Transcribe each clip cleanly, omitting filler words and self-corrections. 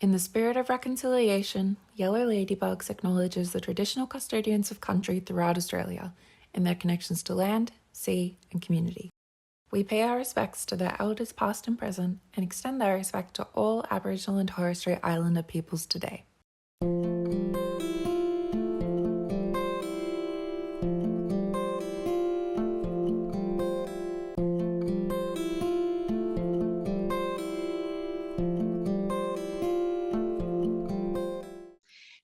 In the spirit of reconciliation, Yellow Ladybugs acknowledges the traditional custodians of country throughout Australia and their connections to land, sea, and community. We pay our respects to their elders past and present and extend that respect to all Aboriginal and Torres Strait Islander peoples today.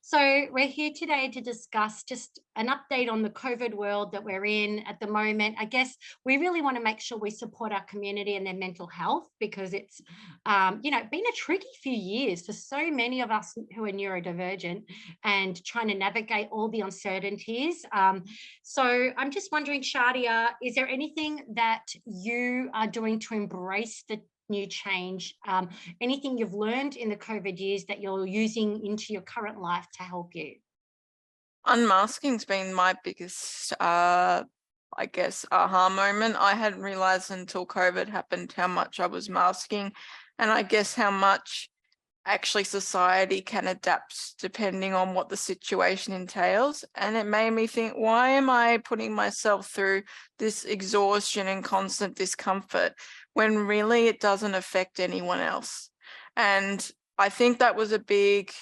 So we're here today to discuss just an update on the COVID world that we're in at the moment. I guess we really want to make sure we support our community and their mental health because it's, been a tricky few years for so many of us who are neurodivergent and trying to navigate all the uncertainties. So I'm just wondering, Shadia, is there anything that you are doing to embrace the new change? Anything you've learned in the COVID years that you're using into your current life to help you? Unmasking's been my biggest, aha moment. I hadn't realized until COVID happened how much I was masking, and I guess how much actually society can adapt depending on what the situation entails. And it made me think, why am I putting myself through this exhaustion and constant discomfort when really it doesn't affect anyone else? And I think that was a big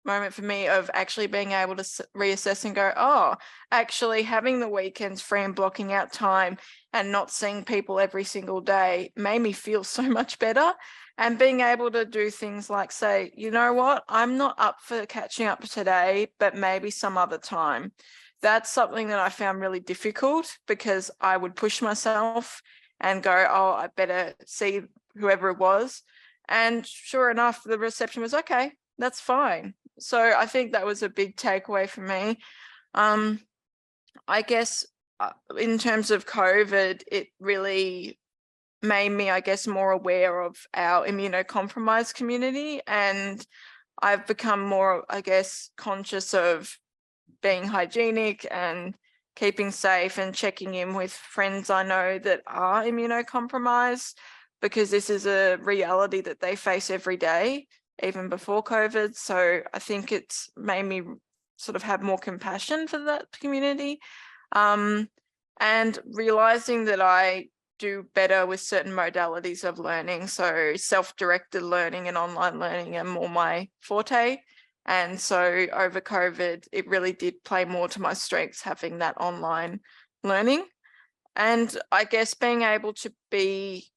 moment for me of actually being able to reassess and go, oh, actually having the weekends free and blocking out time and not seeing people every single day made me feel so much better. And being able to do things like say, you know what, I'm not up for catching up today, but maybe some other time. That's something that I found really difficult because I would push myself and go, oh, I better see whoever it was. And sure enough, the reception was, okay, that's fine. So I think that was a big takeaway for me. I guess in terms of COVID, it really made me, I guess, more aware of our immunocompromised community. And I've become more, I guess, conscious of being hygienic and keeping safe and checking in with friends I know that are immunocompromised, because this is a reality that they face every day, even before COVID. So I think it's made me sort of have more compassion for that community, and realizing that I do better with certain modalities of learning. So self-directed learning and online learning are more my forte. And so over COVID, it really did play more to my strengths, having that online learning. And I guess being able to be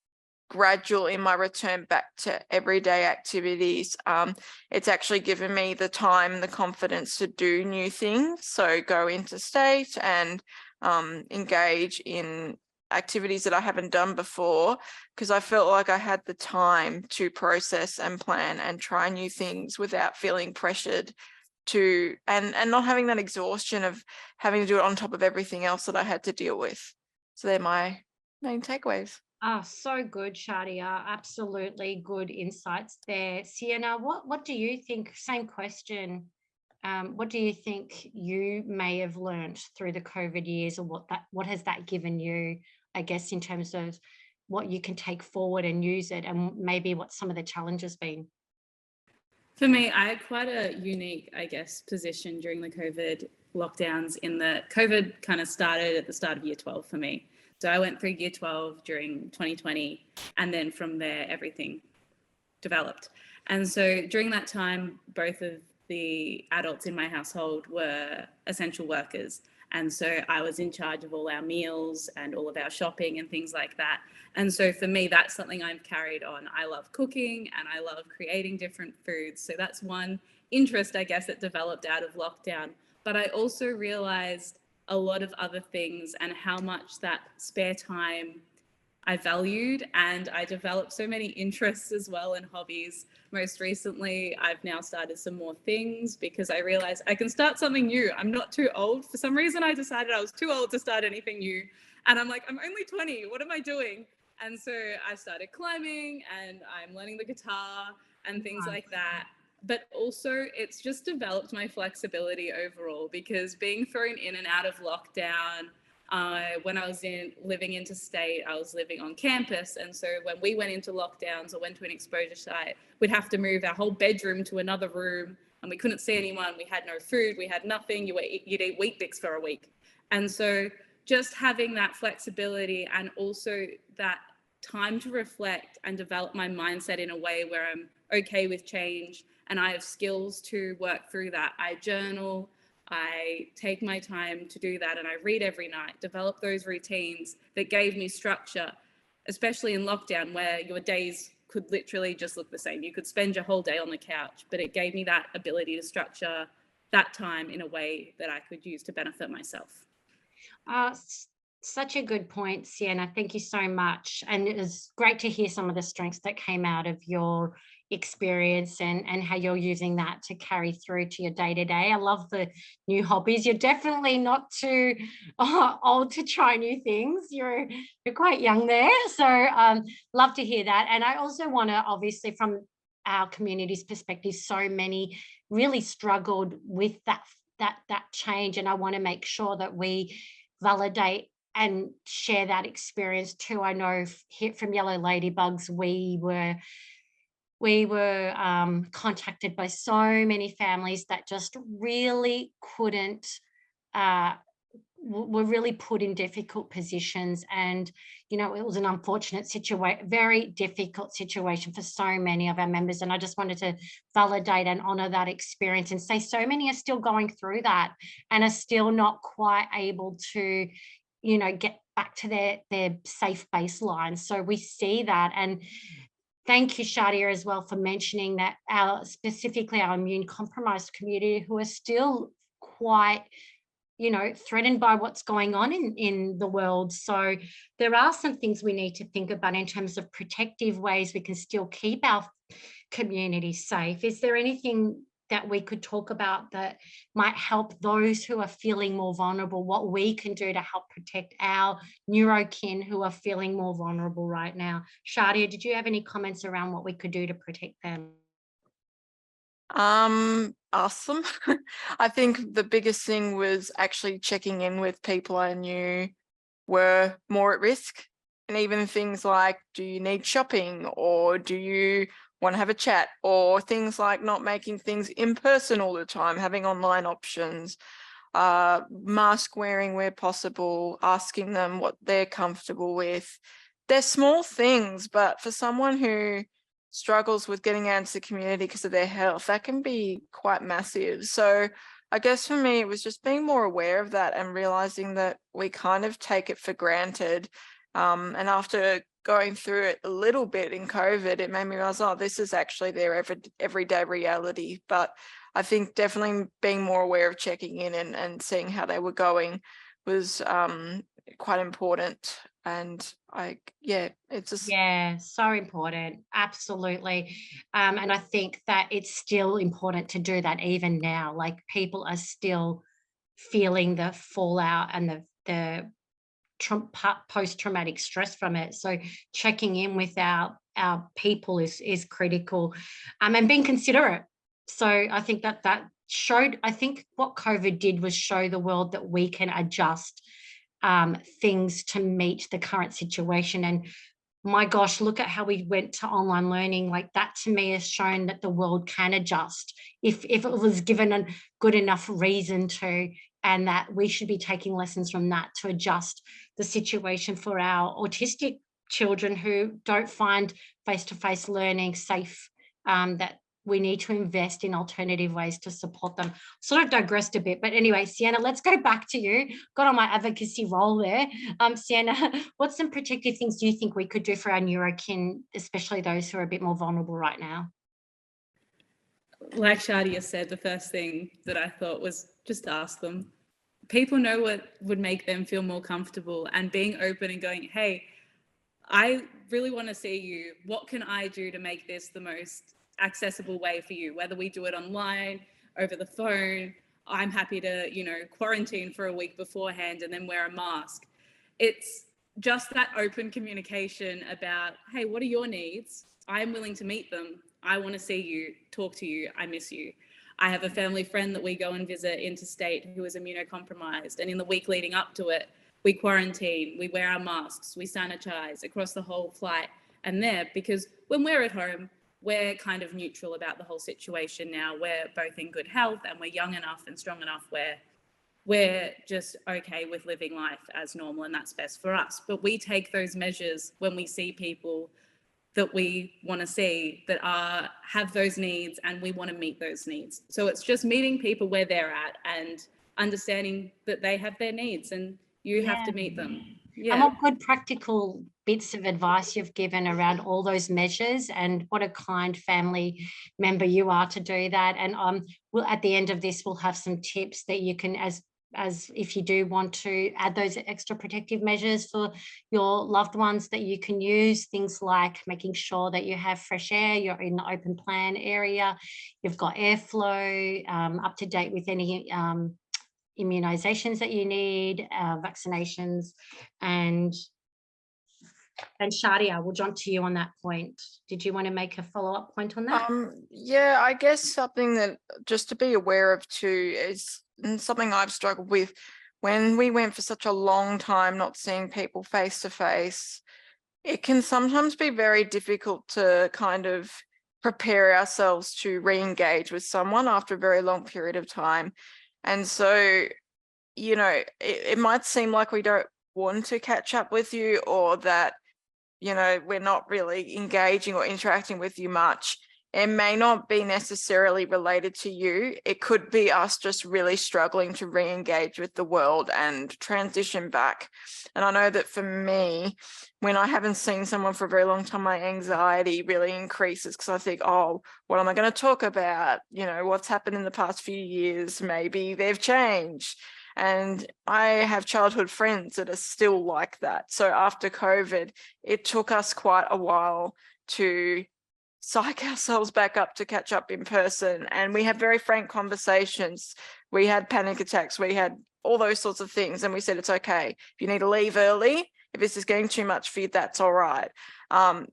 gradual in my return back to everyday activities, it's actually given me the time, the confidence to do new things. So go interstate and engage in activities that I haven't done before, because I felt like I had the time to process and plan and try new things without feeling pressured to, and not having that exhaustion of having to do it on top of everything else that I had to deal with. So they're my main takeaways. Ah, so good, Shadia. Absolutely good insights there. Sienna, what do you think? Same question. What do you think you may have learned through the COVID years, or what has that given you, I guess, in terms of what you can take forward and use it, and maybe what some of the challenges been? For me, I had quite a unique, I guess, position during the COVID lockdowns in that COVID kind of started at the start of year 12 for me. So I went through year 12 during 2020, and then from there, everything developed. And so during that time, both of the adults in my household were essential workers. And so I was in charge of all our meals and all of our shopping and things like that. And so for me, that's something I've carried on. I love cooking and I love creating different foods. So that's one interest, I guess, that developed out of lockdown. But I also realized a lot of other things and how much that spare time I valued, and I developed so many interests as well and hobbies. Most recently, I've now started some more things because I realized I can start something new. I'm not too old. For some reason, I decided I was too old to start anything new. And I'm like, I'm only 20. What am I doing? And so I started climbing and I'm learning the guitar and things like that. But also, it's just developed my flexibility overall, because being thrown in and out of lockdown, When I was living interstate, I was living on campus. And so when we went into lockdowns or went to an exposure site, we'd have to move our whole bedroom to another room, and we couldn't see anyone. We had no food. We had nothing. You'd eat Weet-Bix for a week. And so just having that flexibility and also that time to reflect and develop my mindset in a way where I'm okay with change and I have skills to work through that. I journal, I take my time to do that, and I read every night, develop those routines that gave me structure, especially in lockdown where your days could literally just look the same. You could spend your whole day on the couch, but it gave me that ability to structure that time in a way that I could use to benefit myself. Such a good point, Sienna. Thank you so much. And it was great to hear some of the strengths that came out of your experience and how you're using that to carry through to your day-to-day. I love the new hobbies. You're definitely not too old to try new things. You're quite young there. So love to hear that. And I also want to, obviously, from our community's perspective, so many really struggled with that change. And I want to make sure that we validate and share that experience too. I know from Yellow Ladybugs, we were contacted by so many families that just really couldn't, were really put in difficult positions. And, you know, it was an unfortunate situation, very difficult situation for so many of our members. And I just wanted to validate and honor that experience and say so many are still going through that and are still not quite able to, you know, get back to their safe baseline. So we see that. And thank you, Shadia, as well, for mentioning that specifically our immune compromised community who are still quite, you know, threatened by what's going on in the world. So there are some things we need to think about in terms of protective ways we can still keep our community safe. Is there anything that we could talk about that might help those who are feeling more vulnerable, what we can do to help protect our neurokin who are feeling more vulnerable right now? Shadia, did you have any comments around what we could do to protect them? Ask them. I think the biggest thing was actually checking in with people I knew were more at risk. And even things like, do you need shopping, or do you want to have a chat, or things like not making things in person all the time, having online options, mask wearing where possible, asking them what they're comfortable with. They're small things, but for someone who struggles with getting out into the community because of their health, that can be quite massive. So I guess for me, it was just being more aware of that and realizing that we kind of take it for granted. And after going through it a little bit in COVID, it made me realize, oh, this is actually their everyday reality. But I think definitely being more aware of checking in and seeing how they were going was quite important. And it's just... Yeah, so important. Absolutely. And I think that it's still important to do that even now. Like, people are still feeling the fallout and the post-traumatic stress from it. So checking in with our people is critical, and being considerate. So I think that showed, I think what COVID did was show the world that we can adjust things to meet the current situation. And my gosh, look at how we went to online learning. Like, that to me has shown that the world can adjust if it was given a good enough reason to, and that we should be taking lessons from that to adjust the situation for our autistic children who don't find face-to-face learning safe, that we need to invest in alternative ways to support them. Sort of digressed a bit, but anyway, Sienna, let's go back to you. Got on my advocacy role there. Sienna, what's some protective things do you think we could do for our neurokin, especially those who are a bit more vulnerable right now? Like Shadia said, the first thing that I thought was just ask them. People know what would make them feel more comfortable, and being open and going, hey, I really want to see you. What can I do to make this the most accessible way for you? Whether we do it online, over the phone, I'm happy to, quarantine for a week beforehand and then wear a mask. It's just that open communication about, hey, what are your needs? I'm willing to meet them. I want to see you, talk to you. I miss you. I have a family friend that we go and visit interstate who is immunocompromised. And in the week leading up to it, we quarantine, we wear our masks, we sanitize across the whole flight and there, because when we're at home, we're kind of neutral about the whole situation now. We're both in good health and we're young enough and strong enough where we're just okay with living life as normal, and that's best for us. But we take those measures when we see people that we want to see that have those needs, and we want to meet those needs. So it's just meeting people where they're at and understanding that they have their needs and you have to meet them. And what good practical bits of advice you've given around all those measures, and what a kind family member you are to do that. And we'll, at the end of this, we'll have some tips that you can, as if you do want to add those extra protective measures for your loved ones, that you can use, things like making sure that you have fresh air, you're in the open plan area, you've got airflow, up to date with any immunizations that you need, vaccinations, and Shadia, we'll jump to you on that point. Did you want to make a follow-up point on that? Yeah, I guess something that just to be aware of too is something I've struggled with when we went for such a long time not seeing people face to face. It can sometimes be very difficult to kind of prepare ourselves to re-engage with someone after a very long period of time. And so, you know, it might seem like we don't want to catch up with you, or that, you know, we're not really engaging or interacting with you much. It may not be necessarily related to you. It could be us just really struggling to re-engage with the world and transition back. And I know that for me, when I haven't seen someone for a very long time, my anxiety really increases, because I think, oh, what am I going to talk about? You know, what's happened in the past few years? Maybe they've changed. And I have childhood friends that are still like that. So after COVID, it took us quite a while to psych ourselves back up to catch up in person. And we had very frank conversations. We had panic attacks. We had all those sorts of things. And we said, it's okay. If you need to leave early, if this is getting too much for you, that's all right.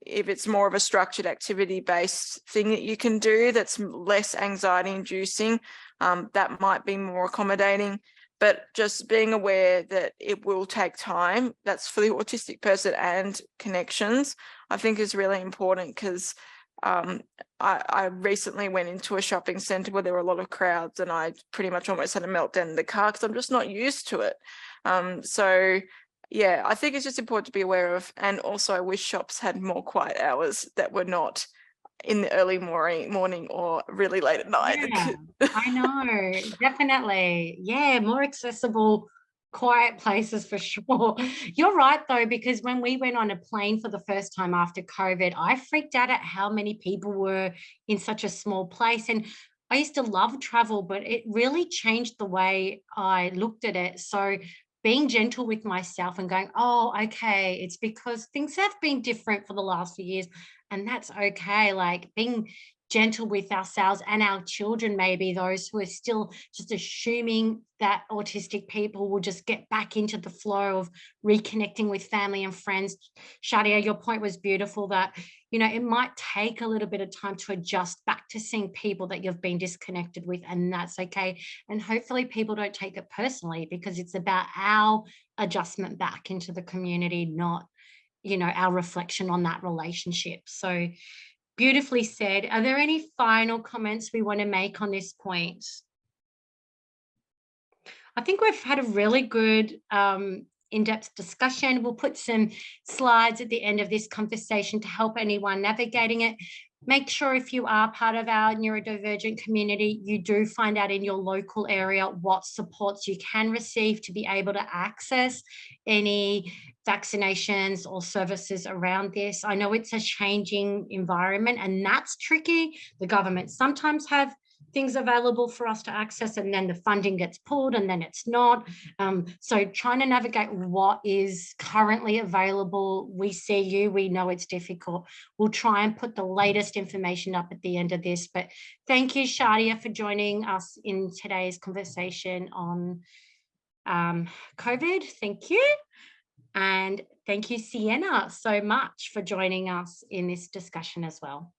If it's more of a structured activity-based thing that you can do that's less anxiety-inducing, that might be more accommodating. But just being aware that it will take time, that's for the autistic person, and connections, I think is really important, because I recently went into a shopping centre where there were a lot of crowds, and I pretty much almost had a meltdown in the car because I'm just not used to it. So yeah, I think it's just important to be aware of. And also I wish shops had more quiet hours that were not in the early morning or really late at night. Yeah, I know, definitely. Yeah, more accessible, quiet places for sure. You're right though, because when we went on a plane for the first time after COVID, I freaked out at how many people were in such a small place. And I used to love travel, but it really changed the way I looked at it. So being gentle with myself and going, oh, okay, it's because things have been different for the last few years, and that's okay. Like being gentle with ourselves and our children, maybe those who are still just assuming that autistic people will just get back into the flow of reconnecting with family and friends. Shadia, your point was beautiful, that, you know, it might take a little bit of time to adjust back to seeing people that you've been disconnected with, and that's okay. And hopefully people don't take it personally, because it's about our adjustment back into the community, not, you know, our reflection on that relationship. So beautifully said. Are there any final comments we want to make on this point? I think we've had a really good in-depth discussion. We'll put some slides at the end of this conversation to help anyone navigating it. Make sure if you are part of our neurodivergent community, you do find out in your local area what supports you can receive to be able to access any vaccinations or services around this. I know it's a changing environment, and that's tricky. The government sometimes have things available for us to access, and then the funding gets pulled and then it's not. So trying to navigate what is currently available. We see you, we know it's difficult. We'll try and put the latest information up at the end of this. But thank you, Shadia, for joining us in today's conversation on COVID. Thank you. And thank you, Sienna, so much for joining us in this discussion as well.